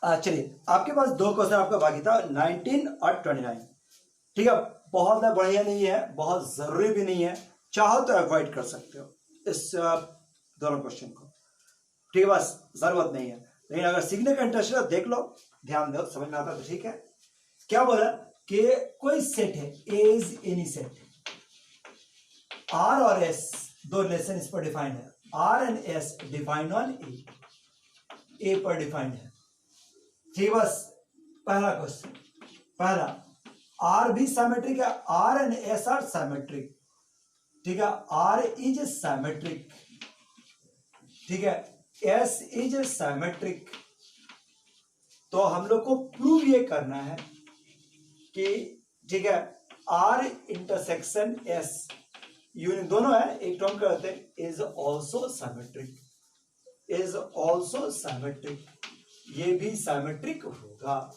चलिए आपके पास दो क्वेश्चन आपका बाकी था, 19 और 29। ठीक है, बहुत बढ़िया नहीं है, बहुत जरूरी भी नहीं है, चाहो तो अवॉइड कर सकते हो इस दोनों क्वेश्चन को। ठीक है, बस जरूरत नहीं है, लेकिन अगर सीखने का इंटरेस्ट है देख लो, ध्यान दो, समझ में आता तो ठीक है। क्या बोला कि कोई सेट है, A is any set, R और एस दो रिलेशन इस पर डिफाइंड है, R and S defined on A पर डिफाइंड है। ठीक है, बस पहला क्वेश्चन, पहला आर भी सिमेट्रिक है, R and S R symmetric. ठीक है, आर इज सिमेट्रिक, ठीक है, एस इज सिमेट्रिक। तो हम लोग को प्रूव ये करना है कि ठीक है, आर इंटरसेक्शन एस यूनिट दोनों है, एक टर्म करते हैं, is also symmetric, is also symmetric, ये भी सिमेट्रिक होगा,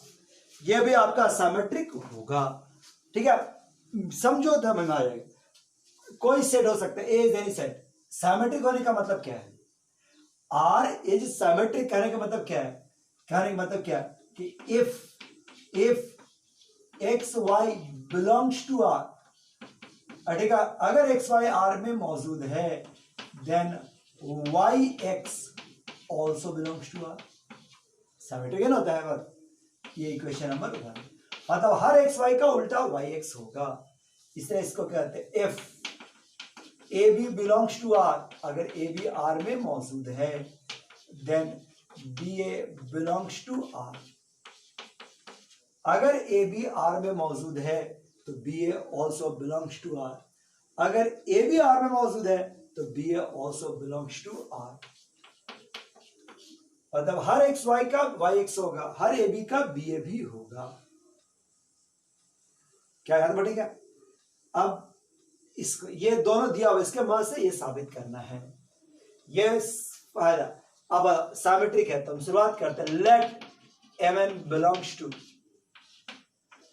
ये भी आपका सिमेट्रिक होगा। ठीक है, समझो तो समझ में आ जाएगा। कोई सेट हो सकता है, A is any set, symmetric होने का मतलब क्या है, आर इज सिमेट्रिक कहने का मतलब क्या है, कहने का मतलब क्या है कि if x Y belongs to R, ठीक है, अगर एक्स वाई आर में मौजूद है, then Y X also belongs to R, symmetric होता है। बस ये इक्वेशन नंबर 1, मतलब हर एक्स वाई का उल्टा वाई एक्स होगा, इसलिए इसको कहते हैं if a b belongs to R, अगर ए बी आर में मौजूद है, then b a belongs to R, अगर ए बी आर में मौजूद है तो b a also belongs to R, अगर ए बी आर में मौजूद है तो b a also belongs to R, मतलब हर एक्स वाई का वाई एक्स होगा, हर ए बी का बी ए भी होगा। क्या याद बढ़ेगा? अब इसको ये दोनों दिया हुआ, इसके मदद से ये साबित करना है, ये फायदा। अब सिमेट्रिक है तो हम शुरुआत करते हैं, let m N belongs to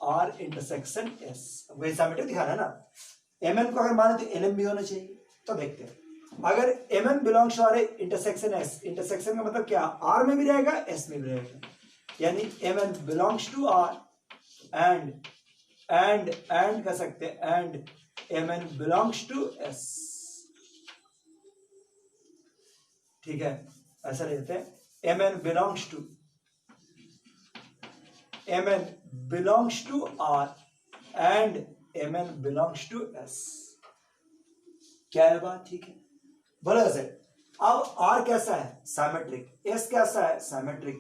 R intersection S, वही सिमेट्रिक दिखाना है ना, एम एन को अगर माने तो एन एम भी होना चाहिए। तो देखते हैं, अगर M N belongs to R intersection S, intersection का मतलब क्या, आर में भी रहेगा एस में भी रहेगा, यानी m N belongs to R and कह सकते हैं and M N belongs to S. ठीक है, ऐसा लेते हैं, m N belongs to R and M N belongs to S. क्या है बात? ठीक है, बोलो ऐसे। अब आर कैसा है? सिमेट्रिक। एस कैसा है? सिमेट्रिक।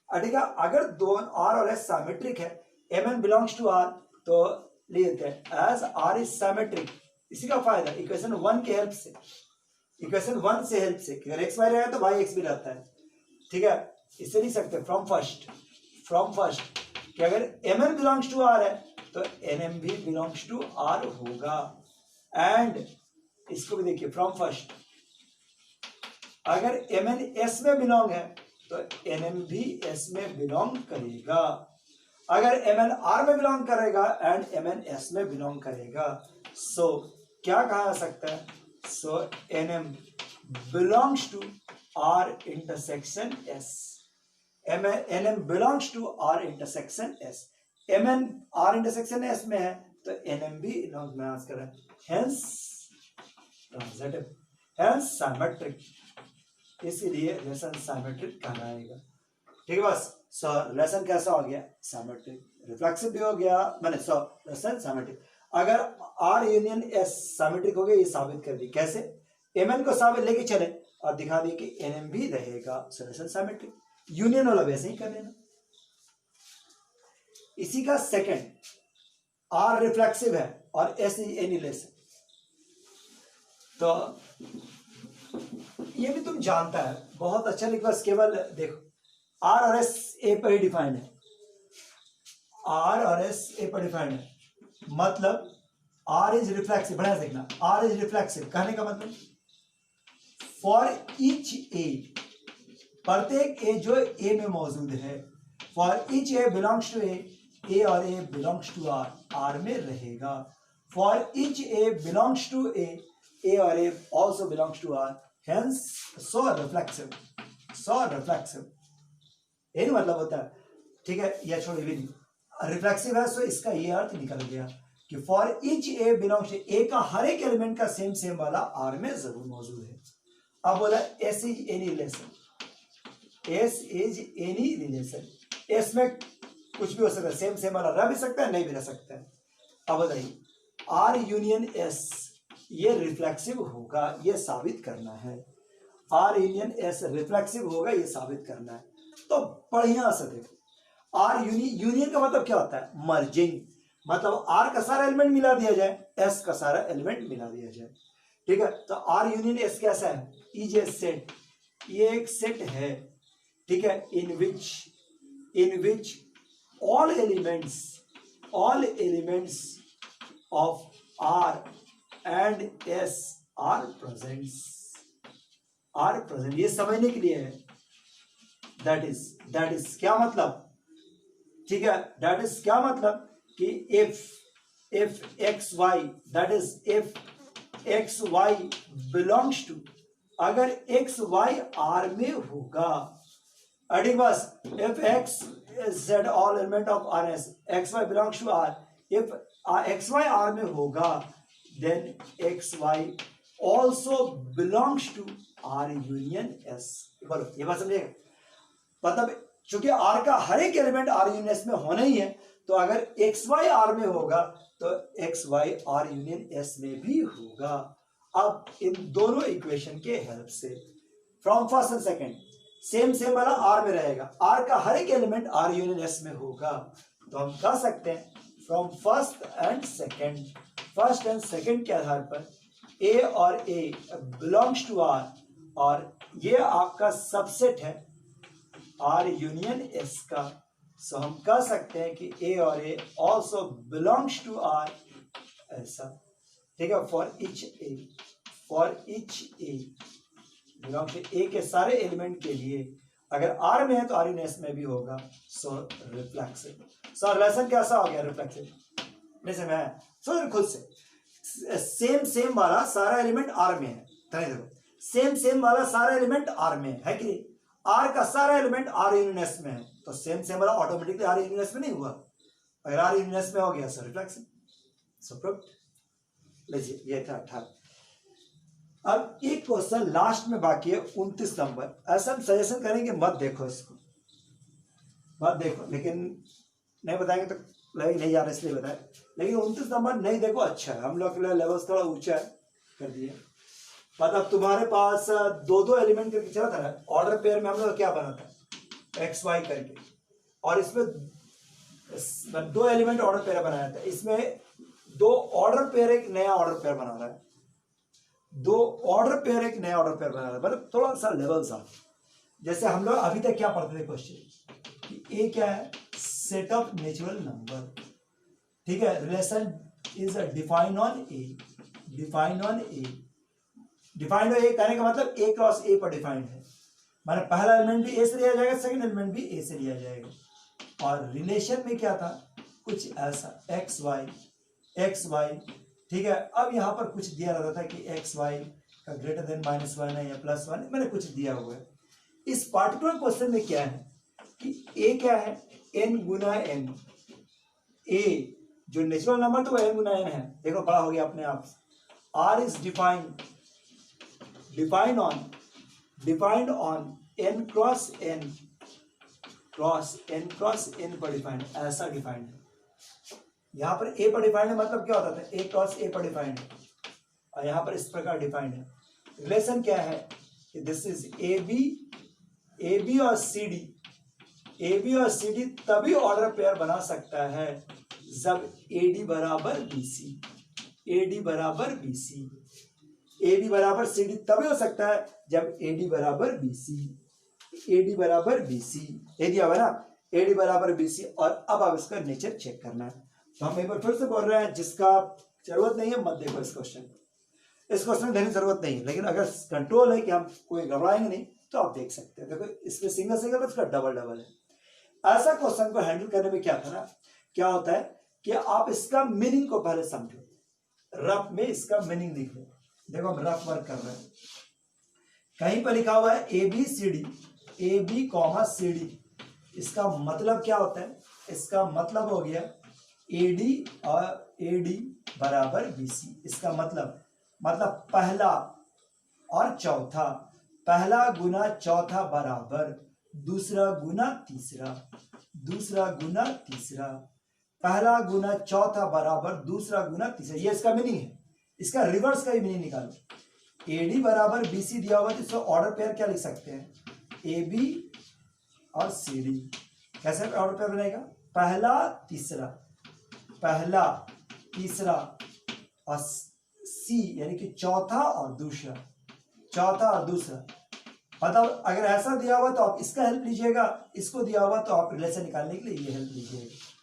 ठीक है, अगर दोनों आर और एस सिमेट्रिक है, m N belongs to R, तो लेते हैं एज आर इज सिमेट्रिक। इसी का फायदा इक्वेशन 1 की हेल्प से, इक्वेशन 1 से हेल्प से, अगर एक्स वाई रहेगा तो वाई एक्स भी रहता है। ठीक है, इसे लिख सकते हैं फ्रॉम फर्स्ट कि अगर M N belongs to R है तो एन एम भी बिलोंग्स टू आर होगा, एंड इसको भी देखिए फ्रॉम फर्स्ट, अगर एम एन एस में बिलोंग है तो एन एम भी एस में बिलोंग करेगा, अगर एम एन आर में बिलोंग करेगा एंड एम एन एस में बिलोंग करेगा। सो क्या कहा जा सकता है? So N M belongs to R intersection S, N M belongs to R intersection S, m N R intersection S में है तो एन एम भी करें, हेंस ट्रांजिटिव, हेंस सिमेट्रिक, इसीलिए रिलेशन सिमेट्रिक कहलाएगा। ठीक है, बस सो रिलेशन कैसा हो गया? सिमेट्रिक। रिफ्लेक्सिव भी हो गया, मैंने सो रिलेशन सिमेट्रिक। अगर आर यूनियन एस सिमेट्रिक हो गया, ये साबित कर दी। कैसे? एम एन को साबित लेके चले और दिखा दिए कि एन एम भी रहेगा, सो रिलेशन सिमेट्रिक। यूनियन वाला वैसे ही कर लेना। इसी का सेकंड, आर रिफ्लेक्सिव है और एस एनी रिलेशन, तो ये भी तुम जानता है, बहुत अच्छा लिखा, बस केवल देखो, आर और एस ए पर ही डिफाइंड है, आर और एस ए पर डिफाइंड है, मतलब आर इज रिफ्लेक्सिव। बढ़िया देखना, आर इज रिफ्लेक्सिव कहने का मतलब फॉर ईच ए, प्रत्येक ए जो ए में मौजूद है, for each a belongs to A और a belongs to R, R में रहेगा। For each a belongs to A और a also belongs to R, hence so reflexive, यही मतलब होता है, ठीक है, या छोड़ भी नहीं, रिफ्लेक्सिव है, सो इसका ये अर्थ निकल गया कि फॉर ईच ए बिलोंग्स, ए का हर एक एलिमेंट का सेम सेम वाला आर में जरूर मौजूद है। अब बोला S is any relation, S is any relation, S में कुछ भी हो सकता है, सेम सेम वाला रह भी सकता है, नहीं भी रह सकता है। अब बताइए आर यूनियन एस ये रिफ्लेक्सिव होगा, ये साबित करना है, आर यूनियन एस रिफ्लेक्सिव होगा, ये साबित करना है। तो बढ़िया से देखो, आर यूनियन का मतलब क्या होता है, मर्जिंग, मतलब आर का सारा एलिमेंट मिला दिया जाए, एस का सारा एलिमेंट मिला दिया जाए, ठीक है। तो आर यूनियन एस कैसा है, इज ए सेट, ये एक सेट है, ठीक है, in which all elements of R and S are present, ये समझने के लिए है। दैट इज क्या मतलब, ठीक है, दैट इज क्या मतलब कि if x y, that is if x Y belongs to, अगर एक्स वाई आर में होगा, बस if x z all element of R S, x Y belongs to R, if x Y R में होगा, then x y also belongs to R union S. बोलो ये बात समझिएगा, मतलब चूंकि आर का हर एक एलिमेंट आर यूनियन एस में होना ही है, तो अगर एक्स वाई आर में होगा तो x Y R union S में भी होगा। अब इन दोनों इक्वेशन के हेल्प से from first and second same वाला आर में रहेगा, आर का हर एक एलिमेंट आर यूनियन एस में होगा, तो हम कह सकते हैं फ्रॉम फर्स्ट एंड सेकंड के आधार पर ए और ए बिलोंग्स टू आर, और ये आपका सबसेट है आर यूनियन एस का, सो हम कह सकते हैं कि ए और a also belongs to R, ऐसा, ठीक है। For each a belongs to A के सारे एलिमेंट के लिए अगर आर में है तो आर यूनियन एस में भी होगा, सो रिफ्लेक्सिव। सो रिलेशन कैसा हो गया, रिफ्लेक्सिव। जैसे मैं सोच खुद से, सेम वाला सारा एलिमेंट आर में है, देखो सेम वाला सारा एलिमेंट आर में है कि आर का सारा एलिमेंट आर यूनियन एस में है, तो सेम वाला ऑटोमेटिकली आर यूनियन एस में नहीं हुआ, अगर आर यूनियन एस में हो गया सो रिफ्लेक्सिव। सो प्रूव्ड। लीजिए ये था 18। अब एक क्वेश्चन लास्ट में बाकी है 29 नंबर, ऐसा हम सजेशन करेंगे मत देखो इसको, मत देखो, लेकिन नहीं बताएंगे तो लगेगा नहीं यार इसलिए बताए, लेकिन 29 नंबर नहीं देखो, अच्छा है, हम लोग के लिए लेवल थोड़ा ऊंचा कर दिए। मतलब तुम्हारे पास दो एलिमेंट करके चला था ना, ऑर्डर पेयर में हम लोग क्या बना था एक्स वाई करके, और इसमें दो एलिमेंट ऑर्डर पेयर बनाया था, इसमें दो ऑर्डर पेयर एक नया ऑर्डर पेयर बना रहा है, दो ऑर्डर पेयर एक नया ऑर्डर पेयर बना रहा है, मतलब थोड़ा सा लेवल सा। जैसे हम लोग अभी तक क्या पढ़ते थे क्वेश्चन कि ए क्या है, सेट ऑफ नेचुरल नंबर, ठीक है, relation is defined on A, defined A कहने का मतलब ए क्रॉस ए पर डिफाइंड है, माने पहला एलिमेंट भी ए से लिया जाएगा, सेकंड एलिमेंट भी ए से लिया जाएगा, और रिलेशन में क्या था कुछ ऐसा एक्स वाई, ठीक है। अब यहाँ पर कुछ दिया रहता था कि एक्स वाई का ग्रेटर देन -1 है या +1 है, मैंने कुछ दिया हुआ है। इस पार्टिकुलर क्वेश्चन में क्या है कि ए क्या है, n गुना n, ए जो नेचुरल नंबर तो n गुना n है, देखो बड़ा हो गया अपने आप। R is defined on n cross n पर डिफाइंड, ऐसा डिफाइंड है। यहाँ पर a पर डिफाइंड है, मतलब क्या होता था a क्रॉस a पर डिफाइंड है, और यहाँ पर इस प्रकार डिफाइंड है। रिलेशन क्या है कि दिस इज ए बी और सी डी तभी ऑर्डर पेयर बना सकता है जब AD बराबर CD तभी हो सकता है जब AD बराबर BC, ये दिया हुआ ना, AD बराबर BC। और अब आप इसका नेचर चेक करना है, तो हम एक बार फिर से बोल रहे हैं, जिसका जरूरत नहीं है मत देखो इस क्वेश्चन में देने की जरूरत नहीं है, लेकिन अगर कंट्रोल है कि हम कोई घबराएंगे नहीं तो आप देख सकते हैं। देखो इसमें सिंगल इसका डबल है। ऐसा क्वेश्चन को हैंडल करने में क्या था, क्या होता है कि आप इसका मीनिंग को पहले समझो, रफ में इसका मीनिंग लिख लो। देखो हम रफ वर्क कर रहे हैं, कहीं पर लिखा हुआ है AB, CD, AB, CD, इसका मतलब क्या होता है? इसका मतलब हो गया AD और AD बराबर BC। इसका मतलब पहला और चौथा, पहला गुना चौथा बराबर दूसरा गुना तीसरा, दूसरा गुना तीसरा, पहला गुना चौथा बराबर दूसरा गुना तीसरा। ये इसका मीनिंग है। इसका रिवर्स का ही मीनिंग निकालो। AD बराबर BC दिया हुआ है तो इसका ऑर्डर पेयर क्या लिख सकते हैं? AB और CD। कैसे ऑर्डर पेयर बनेगा? पहला तीसरा, पहला तीसरा और C यानी कि चौथा और दूसरा, चौथा और दूसरा। मतलब अगर ऐसा दिया हुआ तो आप इसका हेल्प लीजिएगा, इसको दिया हुआ तो आप रिलेशन निकालने के लिए ये हेल्प लीजिएगा।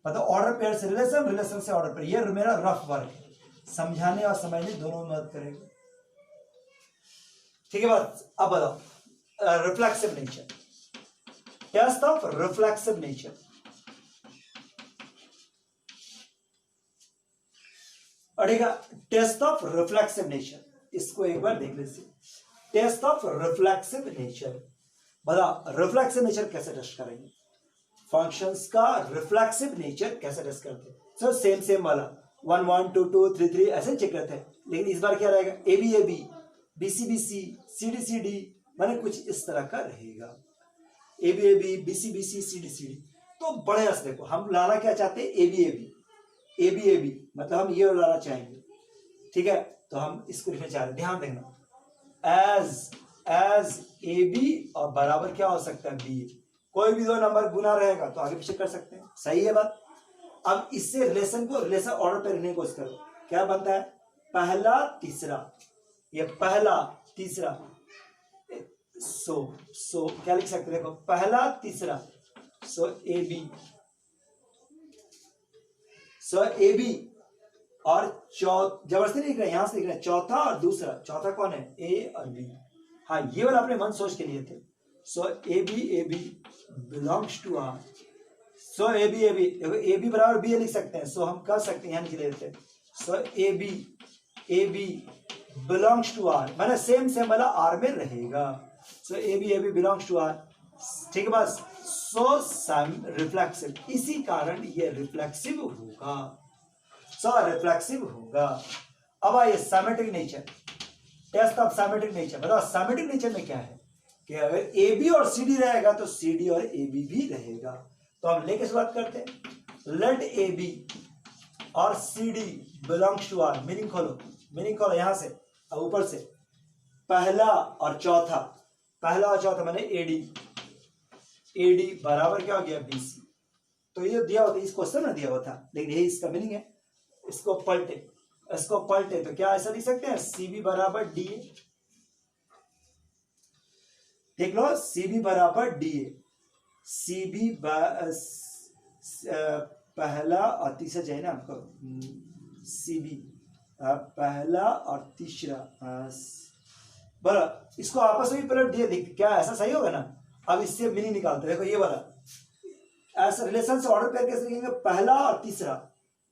मतलब ऑर्डर पेयर से रिलेशन, रिलेशन से ऑर्डर पेयर। ये मेरा रफ वर्क है, समझाने और समझने दोनों में मदद करेगा। ठीक है बात। अब बताओ reflexive nature, test of reflexive nature. अड़ेगा टेस्ट ऑफ रिफ्लेक्सिव नेचर, इसको एक बार देख लीजिए। टेस्ट ऑफ रिफ्लेक्सिव नेचर, बता रिफ्लेक्सिव नेचर कैसे टेस्ट करेंगे? फंक्शंस का रिफ्लेक्सिव नेचर कैसे टेस्ट करते हैं? सो सेम वाला 1 1 2 2 3 3 ऐसे चेक करते हैं, लेकिन इस बार क्या रहेगा? AB AB, BC BC, CD CD, माने कुछ इस तरह का रहेगा। AB AB, BC BC, CD CD। तो बढ़िया से देखो, हम लाना क्या चाहते हैं? AB AB, AB AB, मतलब हम ये लाना चाहेंगे। ठीक है, तो हम इसको लिखना चाह रहे हैं। ध्यान देना, एज AB और बराबर क्या हो सकता है? BA। कोई भी दो नंबर गुना रहेगा तो आगे पीछे कर सकते हैं। सही है बात। अब इससे रिलेशन ऑर्डर पे रहने की कोशिश करो। क्या बनता है? पहला तीसरा, ये पहला तीसरा। सो क्या लिख सकते हैं? देखो पहला तीसरा, सो AB और जबरदस्ती लिख रहे हैं, यहां से लिख रहे हैं चौथा और दूसरा। चौथा कौन है? A और B। हाँ, ये वाला अपने मन सोच के लिए थे। So AB belongs to R। So AB बराबर B लिख सकते हैं। सो हम कर सकते हैं, यहां लिख लेते हैं। सो AB बिलोंग्स टू R, मैंने सेम वाला R में रहेगा। सो AB बिलोंग्स टू R। ठीक है बस। सो रिफ्लेक्सिव, इसी कारण ये रिफ्लेक्सिव होगा। रिफ्लेक्सिव होगा। अब आइए symmetric nature, test of symmetric nature. बताओ सिमेट्रिक नेचर में क्या है कि अगर AB और CD रहेगा तो CD और AB भी रहेगा। तो हम लेके शुरुआत करते हैं। लेट AB और CD belongs to R। Meaning खोलो यहां से और ऊपर से। पहला और चौथा मैंने AD बराबर क्या हो गया? BC। तो ये दिया होता, इस क्वेश्चन में दिया हुआ था, लेकिन यही इसका मीनिंग है। इसको पलटे तो क्या ऐसा लिख सकते हैं? CB बराबर DA। देख लो, CB बराबर DA। CB पहला और तीसरा चाहिए ना आपको। CB पहला और तीसरा, बोला इसको आपस में पलट दिए, क्या ऐसा सही होगा ना? अब इससे मीनिंग निकालते। देखो ये वाला ऐसा रिलेशन से ऑर्डर पेयर कैसे लिखेंगे? पहला और तीसरा,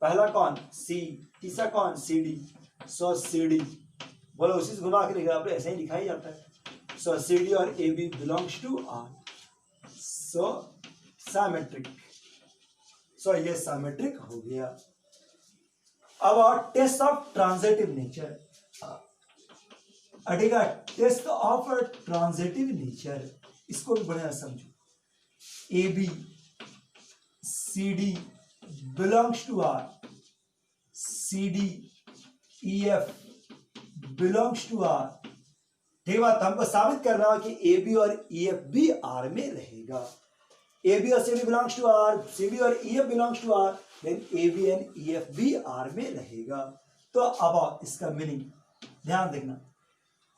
पहला कौन? C, तीसरा कौन? CD। सो CD, बोलो उसी से घुमा के लिखा, आपने ऐसे ही लिखा ही जाता है। सो CD और AB belongs to R। So symmetric. So ये सिमेट्रिक हो गया। अब और टेस्ट ऑफ ट्रांजिटिव नेचर। अटेगा टेस्ट ऑफ ट्रांजिटिव नेचर, इसको भी बढ़िया समझो। AB CD belongs to R, CD EF belongs to R। ठीक बात। हमको साबित करना है कि AB और EF भी R में रहेगा। AB और CD belongs to R, CD और EF belongs to R, then AB and EF भी R में रहेगा। तो अब इसका मीनिंग ध्यान देखना।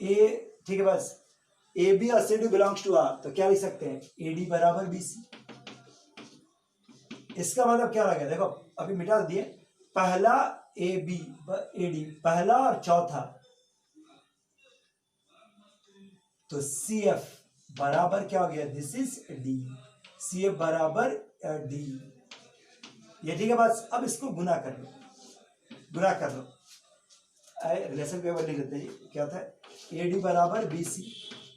ठीक है बस, AB और CD बिलोंग्स टू R, तो क्या लिख सकते हैं? AD बराबर BC। इसका मतलब क्या लगा? देखो अभी मिटा दिए। पहला AB AD, पहला और चौथा, तो CF बराबर क्या हो गया? This is D। CF बराबर D। ये ठीक है बस। अब इसको गुना कर लो। रिलेशन पेपर लिख लेते हैं। क्या था? AD बराबर BC।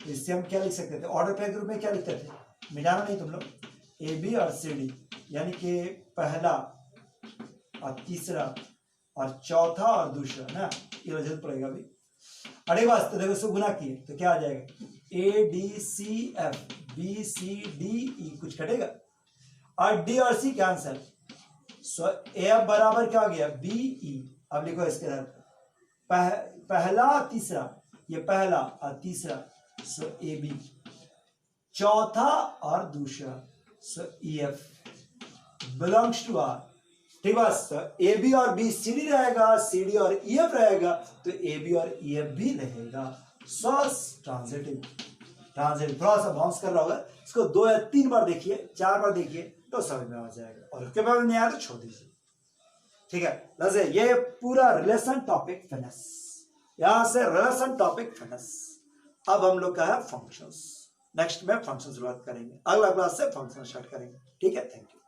इससे हम क्या लिख सकते थे? ऑर्डर पेयर के रूप में क्या लिखते थे? मिटाना नहीं तुम लोग। ए बी और सी डी, यानी कि पहला और तीसरा और चौथा और दूसरा ना, ये जरूरत पड़ेगा अभी। अरे बस तो देखो इसको गुना किए तो क्या आ जाएगा, a d c f b C d e, कुछ कटेगा और डी और सी कैंसल, सो ए बराबर क्या हो गया बी ई। अब लिखो इसके अंदर पहला तीसरा, ये पहला और तीसरा, सो ए बी, चौथा और दूसरा, so E F belongs to R. ठीक बस, ए बी और बी सी डी रहेगा, सी डी और ई एफ रहेगा, तो ए बी और ई एफ भी रहेगा। सो ट्रांजिटिव, ट्रांजिटिव थोड़ा सा बाउंस कर रहा होगा, इसको 2 या 3 बार देखिए, 4 बार देखिए तो समझ में आ जाएगा, और उसके बाद नहीं आया तो छोड़ दीजिए। ठीक है, वैसे ये पूरा रिलेशन टॉपिक फिनिश, यहां से रिलेशन टॉपिक फिनिश। अब हम लोग का है फंक्शंस, नेक्स्ट में फंक्शंस बात करेंगे, अगला क्लास से फंक्शन स्टार्ट करेंगे। ठीक है, थैंक यू।